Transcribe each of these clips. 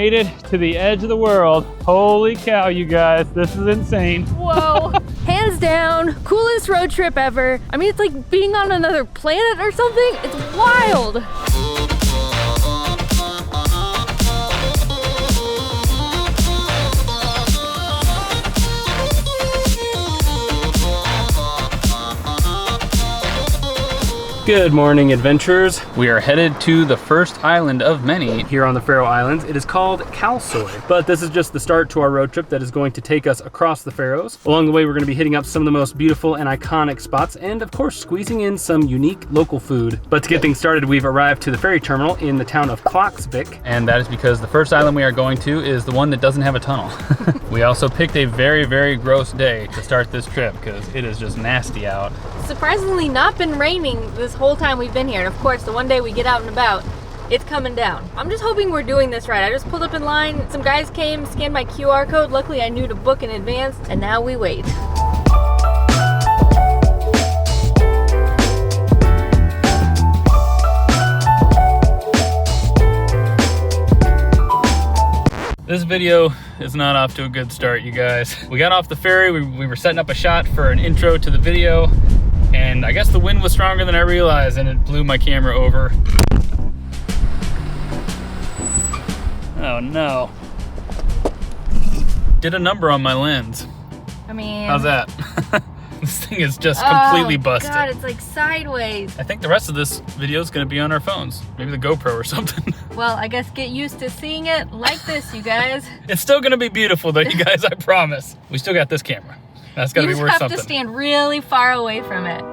made it to the edge of the world. Holy cow, you guys, this is insane. Whoa, hands down, coolest road trip ever. I mean, it's like being on another planet or something. It's wild. Good morning, adventurers. We are headed to the first island of many here on the Faroe Islands. It is called Kalsoy, but this is just the start to our road trip that is going to take us across the Faroes. Along the way, we're going to be hitting up some of the most beautiful and iconic spots, and of course, squeezing in some unique local food. But to get things started, we've arrived to the ferry terminal in the town of Klaksvík, and that is because the first island we are going to is the one that doesn't have a tunnel. We also picked a very, very gross day to start this trip because it is just nasty out. Surprisingly not been raining this whole time we've been here. And of course, the one day we get out and about, it's coming down. I'm just hoping we're doing this right. I just pulled up in line. Some guys came, scanned my QR code. Luckily, I knew to book in advance, and now we wait. This video is not off to a good start, you guys. We got off the ferry, we were setting up a shot for an intro to the video, and I guess the wind was stronger than I realized and it blew my camera over. Oh no. Did a number on my lens. I mean... How's that? This thing is just completely busted. God, it's like sideways. I think the rest of this video is gonna be on our phones. Maybe the GoPro or something. Well, I guess get used to seeing it like this, you guys. It's still gonna be beautiful though, you guys, I promise. We still got this camera. That's gotta be worth something. You just have to stand really far away from it.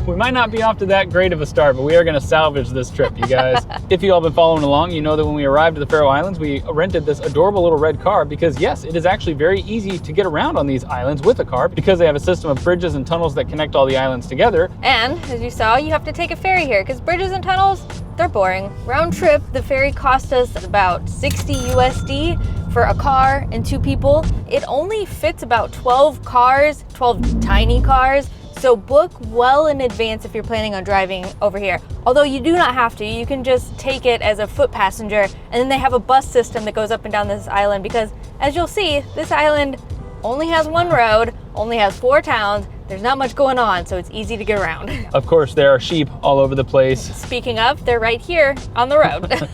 We might not be off to that great of a start, but we are gonna salvage this trip, you guys. If you all been following along, you know that when we arrived at the Faroe Islands, we rented this adorable little red car because yes, it is actually very easy to get around on these islands with a car because they have a system of bridges and tunnels that connect all the islands together. And as you saw, you have to take a ferry here because bridges and tunnels, they're boring. Round trip, the ferry cost us about 60 USD for a car and 2 people. It only fits about 12 cars, 12 tiny cars. So book well in advance if you're planning on driving over here. Although you do not have to, you can just take it as a foot passenger, and then they have a bus system that goes up and down this island because as you'll see, this island only has one road, only has 4 towns. There's not much going on, so it's easy to get around. Of course, there are sheep all over the place. Speaking of, they're right here on the road.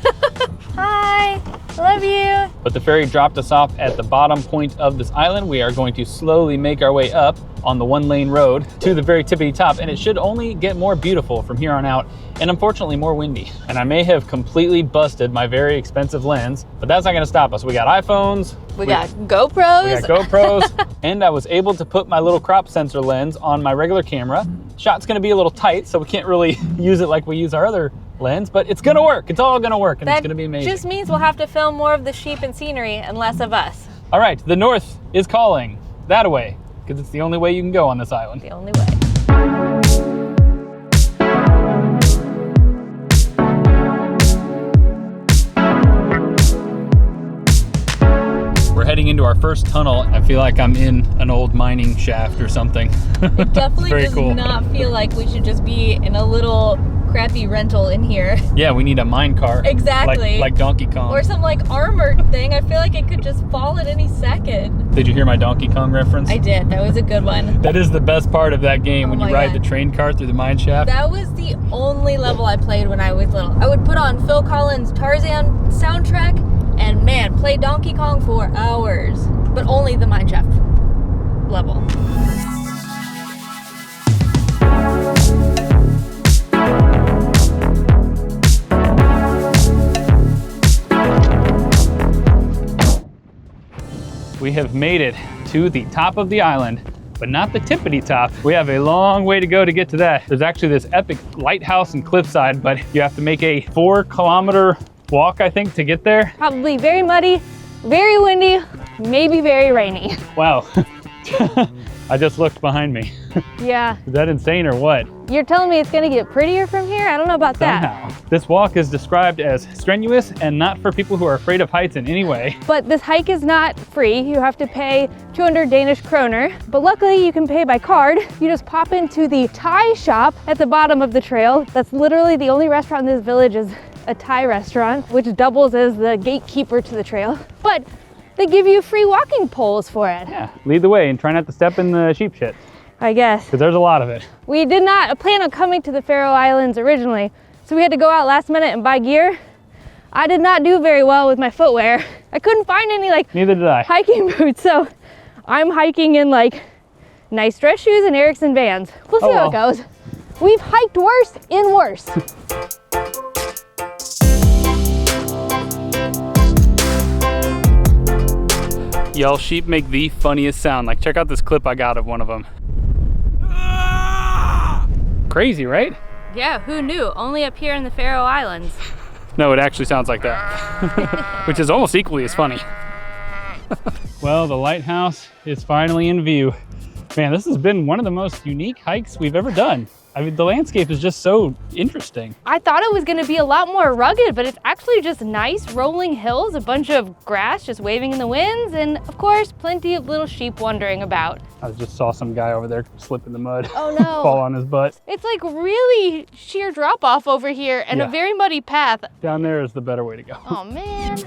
Hi, love you. But the ferry dropped us off at the bottom point of this island. We are going to slowly make our way up on the 1-lane road to the very tippity top, and it should only get more beautiful from here on out, and unfortunately more windy. And I may have completely busted my very expensive lens, but that's not gonna stop us. We got iPhones. We got GoPros. And I was able to put my little crop sensor lens on my regular camera. Shot's gonna be a little tight, so we can't really use it like we use our other lens, but it's gonna work. It's all gonna work, and it's gonna be amazing. That just means we'll have to film more of the sheep and scenery and less of us. All right, the north is calling. That way, because it's the only way you can go on this island. The only way. We're heading into our first tunnel. I feel like I'm in an old mining shaft or something. It definitely does cool. not feel like we should just be in a little crappy rental in here. Yeah, we need a mine car. Exactly. Like Donkey Kong. Or some like armored thing. I feel like it could just fall at any second. Did you hear my Donkey Kong reference? I did. That was a good one. That is the best part of that game, when you ride the train car through the mine shaft. That was the only level I played when I was little. I would put on Phil Collins' Tarzan soundtrack and man, play Donkey Kong for hours. But only the mine shaft level. We have made it to the top of the island, but not the tippity top. We have a long way to go to get to that. There's actually this epic lighthouse and cliffside, but you have to make a 4-kilometer walk, I think, to get there. Probably very muddy, very windy, maybe very rainy. Wow. I just looked behind me. Yeah. Is that insane or what? You're telling me it's gonna get prettier from here? I don't know about that. This walk is described as strenuous and not for people who are afraid of heights in any way. But this hike is not free. You have to pay 200 Danish kroner. But luckily you can pay by card. You just pop into the Thai shop at the bottom of the trail. That's literally the only restaurant in this village is a Thai restaurant, which doubles as the gatekeeper to the trail, but they give you free walking poles for it. Yeah, lead the way and try not to step in the sheep shit, I guess. because there's a lot of it. We did not plan on coming to the Faroe Islands originally, so we had to go out last minute and buy gear. I did not do very well with my footwear. I couldn't find any Neither did I. hiking boots, so I'm hiking in nice dress shoes and Erickson Vans. We'll see how it goes. We've hiked worse in worse. Y'all, sheep make the funniest sound. Check out this clip I got of one of them. Crazy, right? Yeah, who knew? Only up here in the Faroe Islands. No, it actually sounds like that, which is almost equally as funny. Well, the lighthouse is finally in view. Man, this has been one of the most unique hikes we've ever done. I mean, the landscape is just so interesting. I thought it was gonna be a lot more rugged, but it's actually just nice rolling hills, a bunch of grass just waving in the winds, and of course, plenty of little sheep wandering about. I just saw some guy over there slip in the mud. Oh no. Fall on his butt. It's really sheer drop off over here and a very muddy path. Down there is the better way to go. Oh man.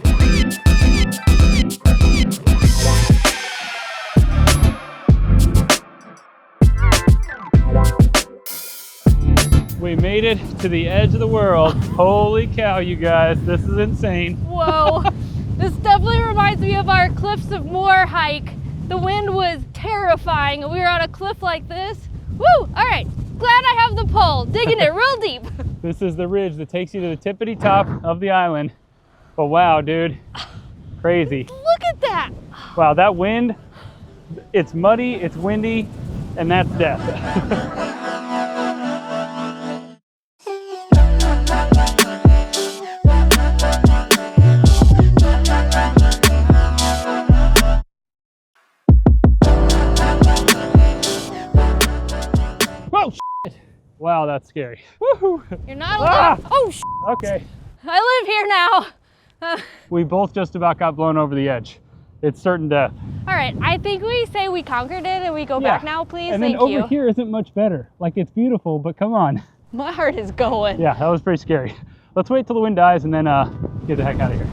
We made it to the edge of the world. Holy cow, you guys, this is insane. Whoa, this definitely reminds me of our Cliffs of Moher hike. The wind was terrifying. We were on a cliff like this. Woo, all right, glad I have the pole, digging it real deep. This is the ridge that takes you to the tippity top of the island. But wow, dude, crazy. Look at that. Wow, that wind, it's muddy, it's windy, and that's death. Wow, that's scary. Woohoo! You're not allowed. Oh, okay. I live here now. We both just about got blown over the edge. It's certain death. All right, I think we say we conquered it and we go back now, please. And then Thank you. over here isn't much better. It's beautiful, but come on. My heart is going. Yeah, that was pretty scary. Let's wait till the wind dies and then get the heck out of here.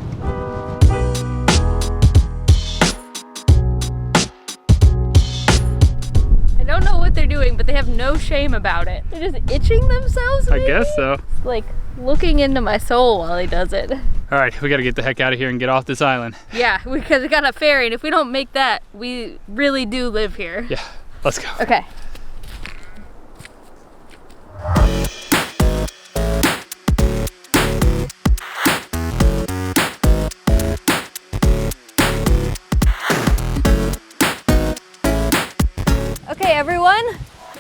I don't know what they're doing, but they have no shame about it. They're just itching themselves, maybe? I guess so. It's looking into my soul while he does it. All right, we gotta get the heck out of here and get off this island. Yeah, because we got a ferry, and if we don't make that, we really do live here. Yeah, let's go. Okay. Okay, everyone,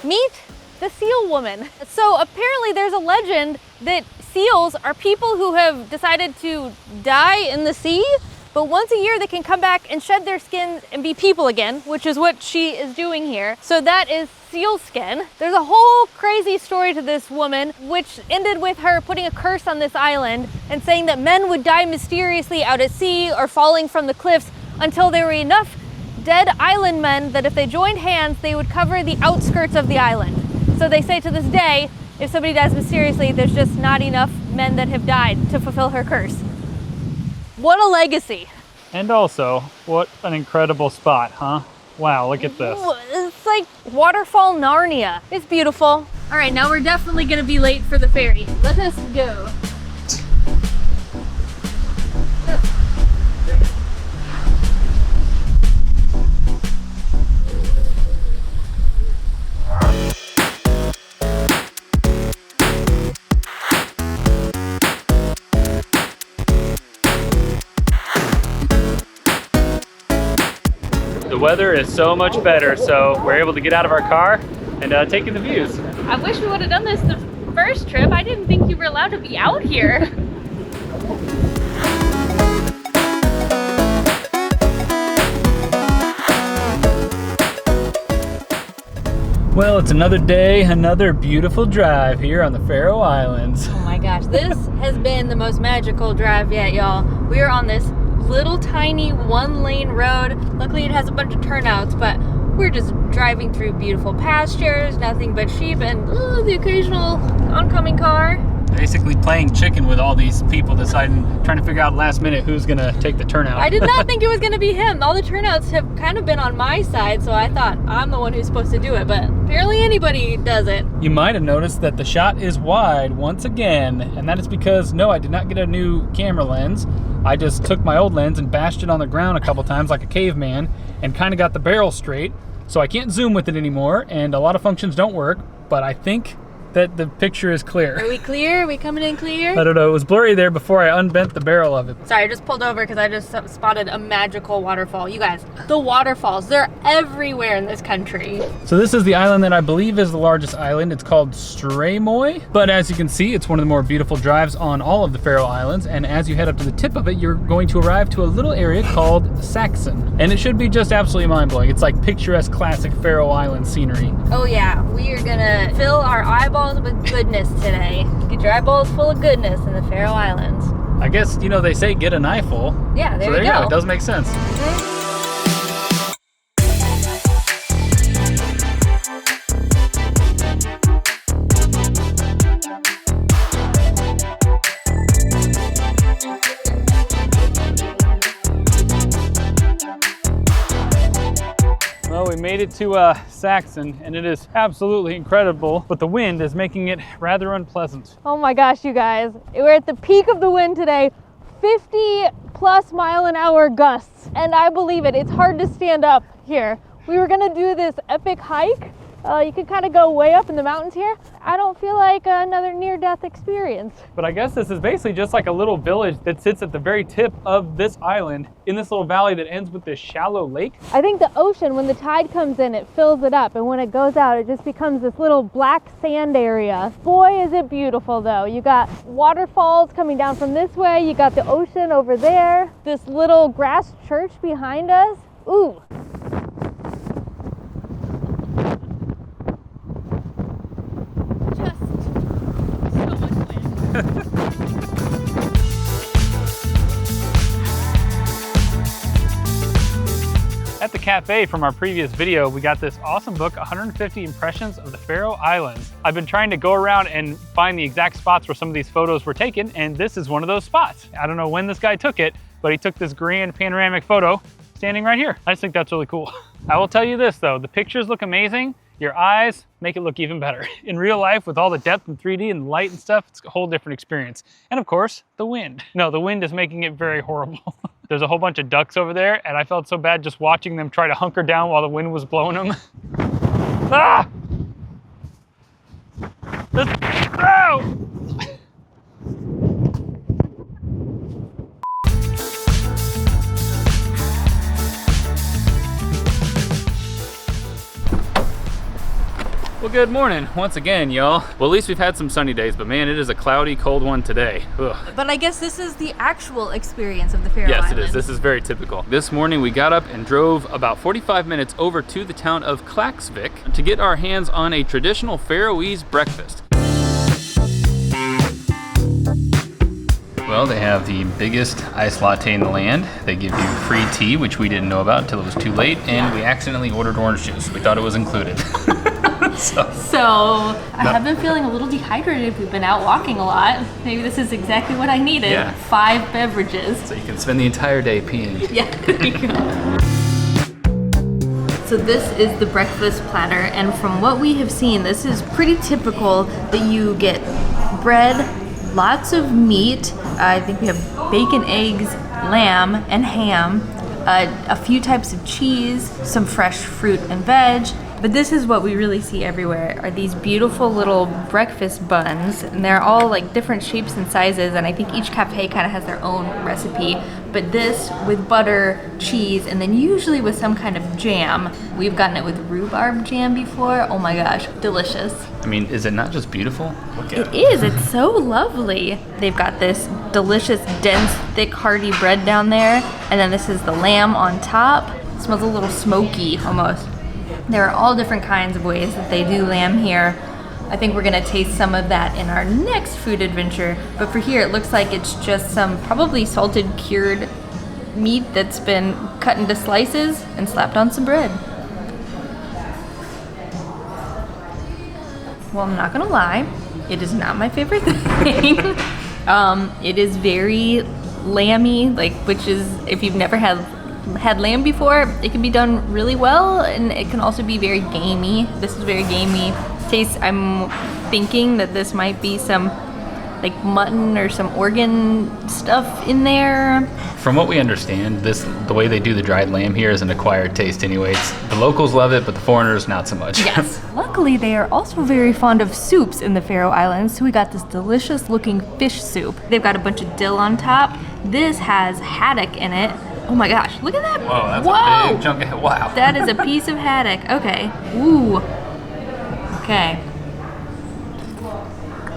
meet the seal woman. So apparently there's a legend that seals are people who have decided to die in the sea, but once a year they can come back and shed their skins and be people again, which is what she is doing here. So that is seal skin. There's a whole crazy story to this woman, which ended with her putting a curse on this island and saying that men would die mysteriously out at sea or falling from the cliffs until there were enough dead island men that if they joined hands, they would cover the outskirts of the island. So they say to this day, if somebody dies mysteriously, there's just not enough men that have died to fulfill her curse. What a legacy. And also, what an incredible spot, huh? Wow, look at this. It's like waterfall Narnia. It's beautiful. All right, now we're definitely gonna be late for the ferry. Let us go. The weather is so much better, so we're able to get out of our car and take in the views. I wish we would have done this the first trip. I didn't think you were allowed to be out here. Well, it's another day, another beautiful drive here on the Faroe Islands. Oh my gosh, this has been the most magical drive yet, y'all. We are on this little tiny one-lane road. Luckily it has a bunch of turnouts, but we're just driving through beautiful pastures, nothing but sheep, and the occasional oncoming car. Basically playing chicken with all these people trying to figure out last minute who's gonna take the turnout. I did not think it was gonna be him. All the turnouts have kind of been on my side, so I thought I'm the one who's supposed to do it, but apparently anybody does it. You might have noticed that the shot is wide once again, and that is because, no, I did not get a new camera lens. I just took my old lens and bashed it on the ground a couple times like a caveman and kind of got the barrel straight, so I can't zoom with it anymore, and a lot of functions don't work, but I think that the picture is clear. Are we clear? Are we coming in clear? I don't know, it was blurry there before I unbent the barrel of it. Sorry, I just pulled over because I just spotted a magical waterfall. You guys, the waterfalls, they're everywhere in this country. So this is the island that I believe is the largest island. It's called Streymoy, but as you can see, it's one of the more beautiful drives on all of the Faroe Islands, and as you head up to the tip of it, you're going to arrive to a little area called Saksun, and it should be just absolutely mind-blowing. It's like picturesque, classic Faroe Island scenery. Oh yeah, we are gonna fill our eyeballs with goodness today. Get your eyeballs full of goodness in the Faroe Islands. I guess, you know, they say get an eyeful. Yeah, there so you go. go. It does make sense. Well, we made it to Saksun, and it is absolutely incredible, but the wind is making it rather unpleasant. Oh my gosh, you guys. We're at the peak of the wind today. 50+ mph gusts, and I believe it. It's hard to stand up here. We were gonna do this epic hike. You can kind of go way up in the mountains here. I don't feel like another near-death experience. But I guess this is basically just like a little village that sits at the very tip of this island in this little valley that ends with this shallow lake. I think the ocean, when the tide comes in, it fills it up, and when it goes out, it just becomes this little black sand area. Boy, is it beautiful though. You got waterfalls coming down from this way, you got the ocean over there, this little grass church behind us. Ooh. At the cafe from our previous video, we got this awesome book, 150 Impressions of the Faroe Islands. I've been trying to go around and find the exact spots where some of these photos were taken, and this is one of those spots. I don't know when this guy took it, but he took this grand panoramic photo standing right here. I just think that's really cool. I will tell you this though, the pictures look amazing. Your eyes make it look even better. In real life, with all the depth and 3D and light and stuff, it's a whole different experience. And of course, the wind. No, the wind is making it very horrible. There's a whole bunch of ducks over there, and I felt so bad just watching them try to hunker down while the wind was blowing them. Ah! Oh! Well, good morning once again, y'all. Well, at least we've had some sunny days, but man, it is a cloudy, cold one today. Ugh. But I guess this is the actual experience of the Faroe Islands. Yes, it is. This is very typical. This morning we got up and drove about 45 minutes over to the town of Klaksvík to get our hands on a traditional Faroese breakfast. Well, they have the biggest iced latte in the land. They give you free tea, which we didn't know about until it was too late, and we accidentally ordered orange juice. We thought it was included. So I have been feeling a little dehydrated. We've been out walking a lot. Maybe this is exactly what I needed. Yeah. 5 beverages. So you can spend the entire day peeing. Yeah, there you go. So this is the breakfast platter, and from what we have seen, this is pretty typical that you get bread, lots of meat. I think we have bacon, eggs, lamb, and ham, a few types of cheese, some fresh fruit and veg. But this is what we really see everywhere, are these beautiful little breakfast buns, and they're all like different shapes and sizes, and I think each cafe kind of has their own recipe. But this with butter, cheese, and then usually with some kind of jam. We've gotten it with rhubarb jam before. Oh my gosh, delicious. I mean, is it not just beautiful? Look at it. It is, it's so lovely. They've got this delicious, dense, thick, hearty bread down there, and then this is the lamb on top. It smells a little smoky almost. There are all different kinds of ways that they do lamb here. I think we're gonna taste some of that in our next food adventure. But for here, it looks like it's just some probably salted, cured meat that's been cut into slices and slapped on some bread. Well, I'm not gonna lie, It is not my favorite thing. It is very lamby, like, which is, if you've never had lamb before, it can be done really well, and it can also be very gamey. This is very gamey taste. I'm thinking that this might be some like mutton or some organ stuff in there. From what we understand, the way they do the dried lamb here is an acquired taste anyway. The locals love it, but the foreigners not so much. Yes. Luckily, they are also very fond of soups in the Faroe Islands, so we got this delicious looking fish soup. They've got a bunch of dill on top. This has haddock in it. Oh my gosh, look at that. Whoa, that's a big chunk of, wow. That is a piece of haddock. Okay. Ooh. Okay.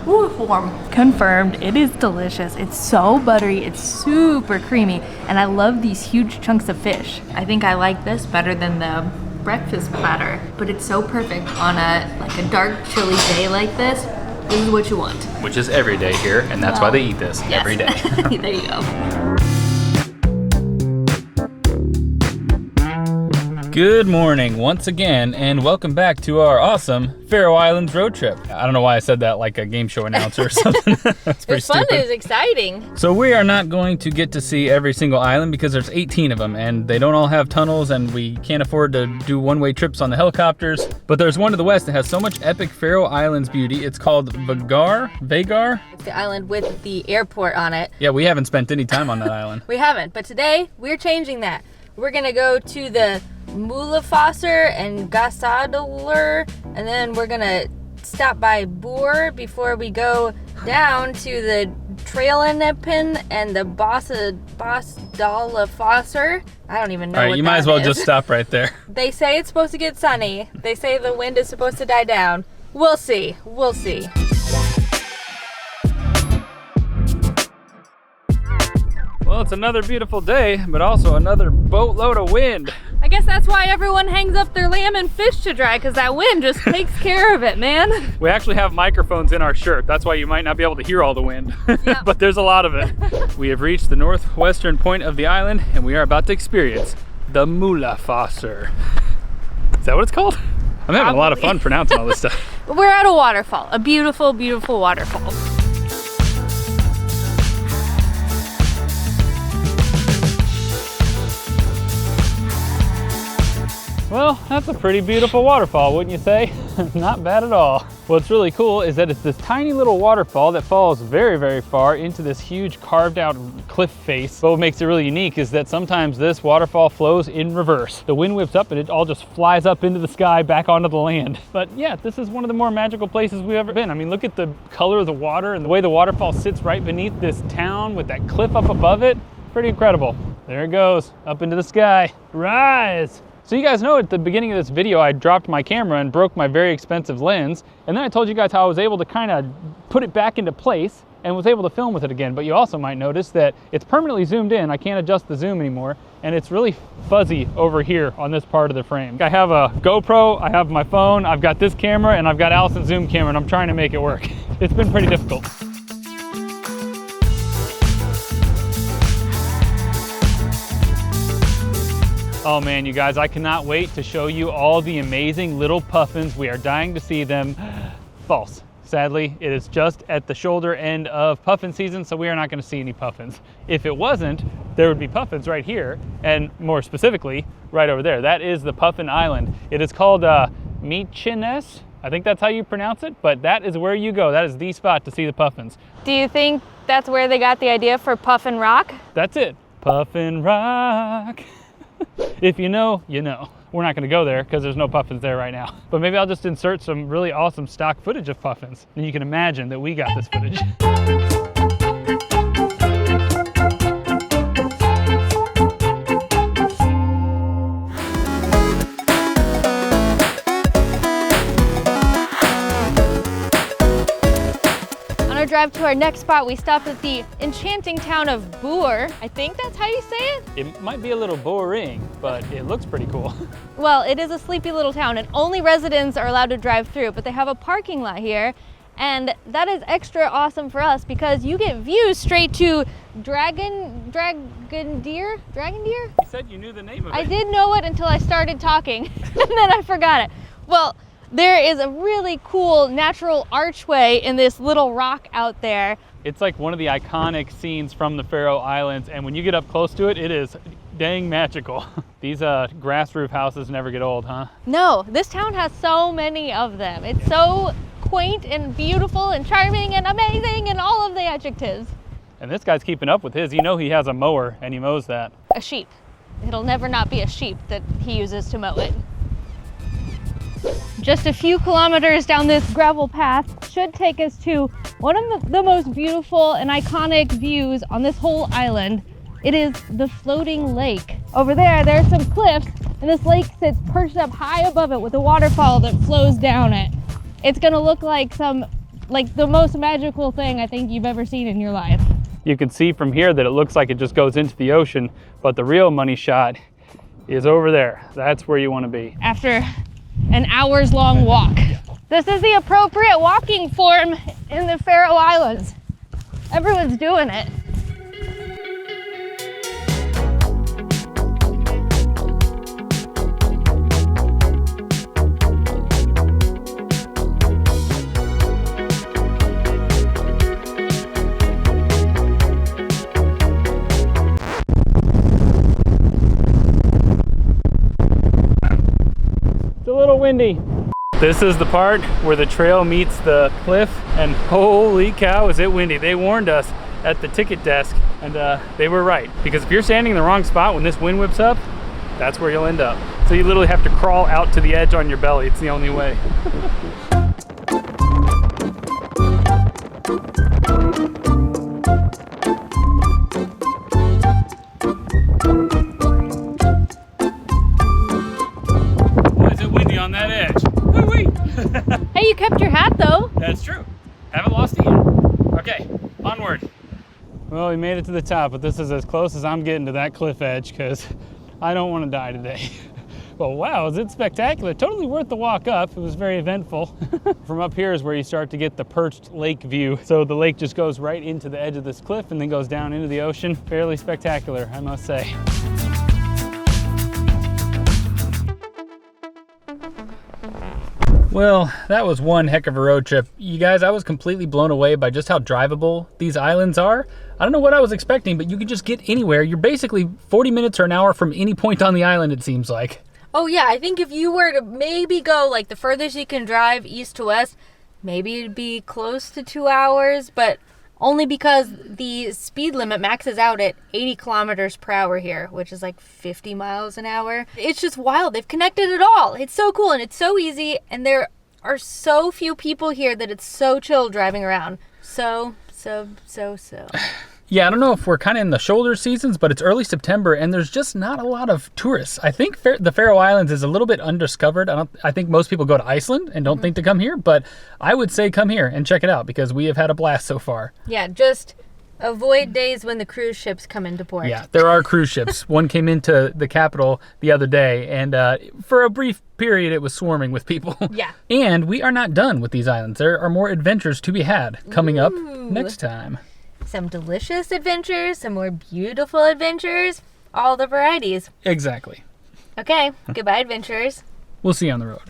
Ooh, warm. Confirmed, it is delicious. It's so buttery, it's super creamy, and I love these huge chunks of fish. I think I like this better than the breakfast platter, but it's so perfect on a dark, chilly day like this. This is what you want. Which is every day here, and that's why they eat this every day. There you go. Good morning once again, and welcome back to our awesome Faroe Islands road trip. I don't know why I said that like a game show announcer or something. That's pretty It's fun, stupid. it was exciting. So we are not going to get to see every single island because there's 18 of them, and they don't all have tunnels, and we can't afford to do one-way trips on the helicopters. But there's one to the west that has so much epic Faroe Islands beauty. It's called Vagar. It's the island with the airport on it. Yeah, we haven't spent any time on that island. We haven't, but today we're changing that. We're gonna go to the Mulafosser and Gasadalur, and then we're gonna stop by Bøur before we go down to the Trailenepin and the Bosdalafosser. I don't even know. All right, what you might as well is. just stop right there. They say it's supposed to get sunny. They say the wind is supposed to die down. We'll see. We'll see. Well, it's another beautiful day, but also another boatload of wind. I guess that's why everyone hangs up their lamb and fish to dry, because that wind just takes care of it, man. We actually have microphones in our shirt. That's why you might not be able to hear all the wind, Yep. but there's a lot of it. We have reached the northwestern point of the island, and we are about to experience the Mulafosser. Is that what it's called? I'm having a lot of fun pronouncing all this stuff. We're at a waterfall, a beautiful, beautiful waterfall. Well, that's a pretty beautiful waterfall, wouldn't you say? Not bad at all. What's really cool is that it's this tiny little waterfall that falls very, very far into this huge carved out cliff face. But what makes it really unique is that sometimes this waterfall flows in reverse. The wind whips up and it all just flies up into the sky back onto the land. But yeah, this is one of the more magical places we've ever been. I mean, look at the color of the water and the way the waterfall sits right beneath this town with that cliff up above it. Pretty incredible. There it goes, up into the sky. Rise! So you guys know at the beginning of this video, I dropped my camera and broke my very expensive lens. And then I told you guys how I was able to kind of put it back into place and was able to film with it again. But you also might notice that it's permanently zoomed in. I can't adjust the zoom anymore. And it's really fuzzy over here on this part of the frame. I have a GoPro, I have my phone, I've got this camera, and I've got Allison's zoom camera, and I'm trying to make it work. It's been pretty difficult. Oh man, you guys, I cannot wait to show you all the amazing little puffins. We are dying to see them. False. Sadly, it is just at the shoulder end of puffin season, so we are not going to see any puffins. If it wasn't, there would be puffins right here, and more specifically, right over there. That is the Puffin Island. It is called Mykines. I think that's how you pronounce it, but that is where you go. That is the spot to see the puffins. Do you think that's where they got the idea for Puffin Rock? That's it. Puffin Rock. If you know, you know. We're not going to go there because there's no puffins there right now. But maybe I'll just insert some really awesome stock footage of puffins, and you can imagine that we got this footage. Drive to our next spot, we stopped at the enchanting town of Bøur. I think that's how you say it? It might be a little boring, but it looks pretty cool. Well, it is a sleepy little town and only residents are allowed to drive through, but they have a parking lot here. And that is extra awesome for us because you get views straight to Dragon Deer? You said you knew the name of it. I did know it until I started talking and then I forgot it. Well, There is a really cool natural archway in this little rock out there. It's like one of the iconic scenes from the Faroe Islands, and when you get up close to it, it is dang magical. These grass roof houses never get old, huh? No, this town has so many of them. It's so quaint and beautiful and charming and amazing and all of the adjectives. And this guy's keeping up with his. You know he has a mower and he mows that. A sheep. It'll never not be a sheep that he uses to mow it. Just a few kilometers down this gravel path should take us to one of the most beautiful and iconic views on this whole island. It is the floating lake. Over there, there's some cliffs, and this lake sits perched up high above it with a waterfall that flows down it. It's gonna look like the most magical thing I think you've ever seen in your life. You can see from here that it looks like it just goes into the ocean, but the real money shot is over there. That's where you want to be. After an hours-long walk. This is the appropriate walking form in the Faroe Islands. Everyone's doing it. Windy. This is the part where the trail meets the cliff, and holy cow is it windy. They warned us at the ticket desk, and they were right, because if you're standing in the wrong spot when this wind whips up, that's where you'll end up. So you literally have to crawl out to the edge on your belly. It's the only way. On that edge. Woo-wee. Hey, you kept your hat though. That's true. Haven't lost it yet. Okay, onward. Well, we made it to the top, but this is as close as I'm getting to that cliff edge because I don't want to die today. Well, wow, is it spectacular? Totally worth the walk up. It was very eventful. From up here is where you start to get the perched lake view. So the lake just goes right into the edge of this cliff and then goes down into the ocean. Fairly spectacular, I must say. Well, that was one heck of a road trip. You guys, I was completely blown away by just how drivable these islands are. I don't know what I was expecting, but you could just get anywhere. You're basically 40 minutes or an hour from any point on the island, it seems like. Oh yeah, I think if you were to maybe go like the furthest you can drive east to west, maybe it'd be close to 2 hours, but only because the speed limit maxes out at 80 kilometers per hour here, which is like 50 miles an hour. It's just wild. They've connected it all. It's so cool and it's so easy, and there are so few people here that it's so chill driving around. So. Yeah, I don't know if we're kind of in the shoulder seasons, but it's early September and there's just not a lot of tourists. I think the Faroe Islands is a little bit undiscovered. I think most people go to Iceland and don't think to come here, but I would say come here and check it out because we have had a blast so far. Yeah, just avoid days when the cruise ships come into port. Yeah, there are cruise ships. One came into the capital the other day, and for a brief period, it was swarming with people. Yeah. And we are not done with these islands. There are more adventures to be had coming up next time. Some delicious adventures, some more beautiful adventures, all the varieties. Exactly. Okay, goodbye, adventurers. We'll see you on the road.